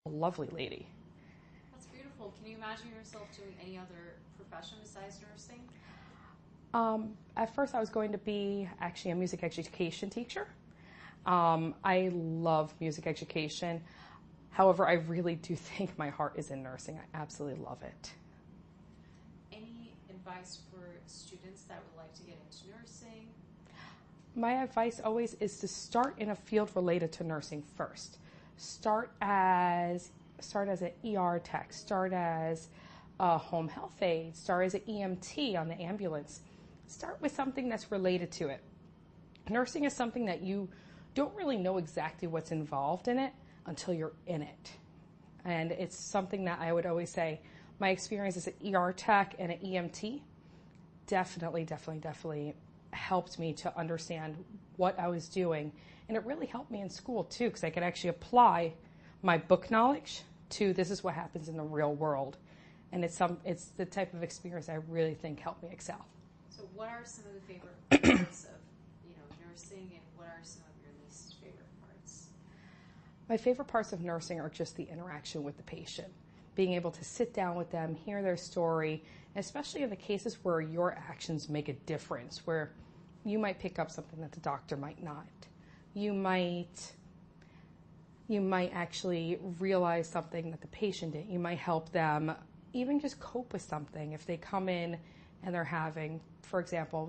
lovely lady. That's beautiful. Can you imagine yourself doing any other profession besides nursing? At first, I was going to be actually a music education teacher. I love music education. However, I really do think my heart is in nursing. I absolutely love it. Any advice for students that would like to get into nursing? My advice always is to start in a field related to nursing first. Start as an ER tech, start as a home health aide, start as an EMT on the ambulance. Start with something that's related to it. Nursing is something that you don't really know exactly what's involved in it until you're in it. And it's something that I would always say, my experience as an ER tech and an EMT definitely helped me to understand what I was doing. And it really helped me in school too, because I could actually apply my book knowledge to this is what happens in the real world. And it's the type of experience I really think helped me excel. So what are some of the favorite parts of nursing, and what are some of your least favorite parts? My favorite parts of nursing are just the interaction with the patient, being able to sit down with them, hear their story, especially in the cases where your actions make a difference, where you might pick up something that the doctor might not. You might actually realize something that the patient didn't. You might help them even just cope with something. If they come in and they're having, for example,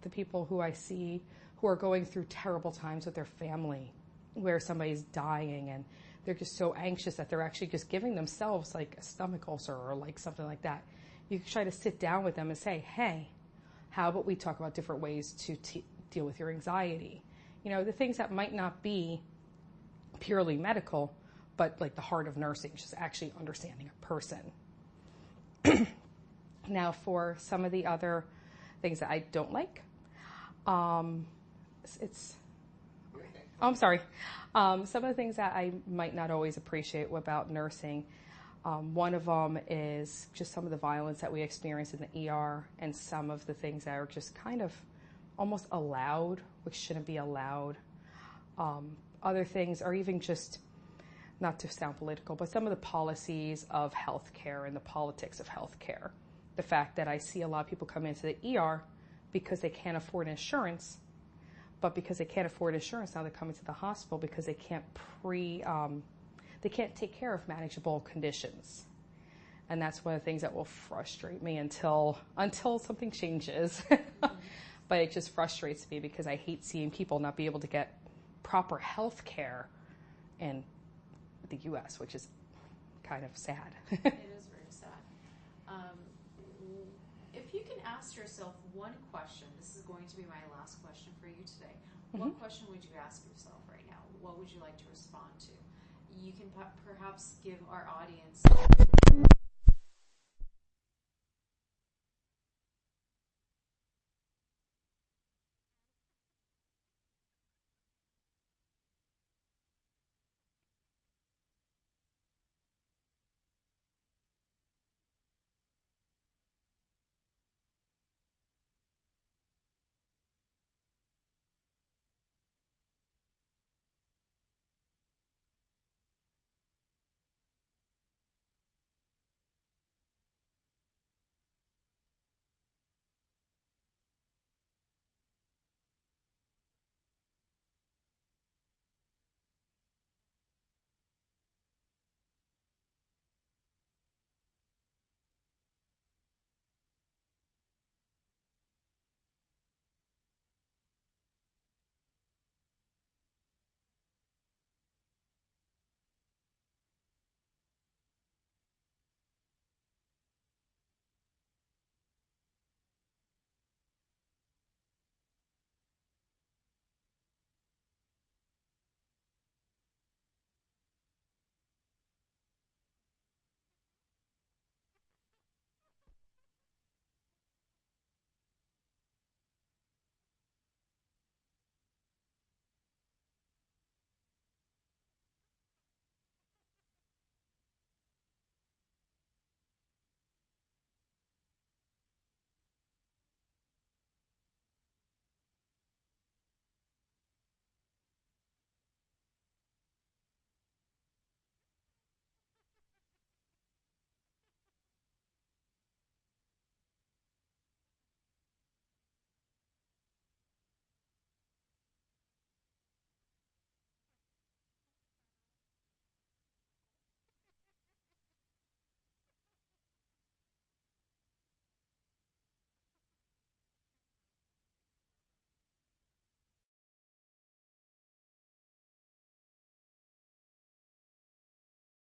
the people who I see who are going through terrible times with their family, where somebody's dying and they're just so anxious that they're actually just giving themselves like a stomach ulcer or like something like that. You can try to sit down with them and say, hey, how about we talk about different ways to deal with your anxiety? The things that might not be purely medical, but like the heart of nursing, just actually understanding a person. Now, for some of the other things that I don't like, I'm sorry. Some of the things that I might not always appreciate about nursing, one of them is just some of the violence that we experience in the ER, and some of the things that are just kind of almost allowed, which shouldn't be allowed. Other things are even just, not to sound political, but some of the policies of healthcare and the politics of healthcare. The fact that I see a lot of people come into the ER because they can't afford insurance, but because they can't afford insurance, now they're coming to the hospital because they can't take care of manageable conditions. And that's one of the things that will frustrate me until something changes. But it just frustrates me because I hate seeing people not be able to get proper health care in the U.S., which is kind of sad. It is very sad. If you can ask yourself one question, this is going to be my last question for you today. Mm-hmm. What question would you ask yourself right now? What would you like to respond to? You can perhaps give our audience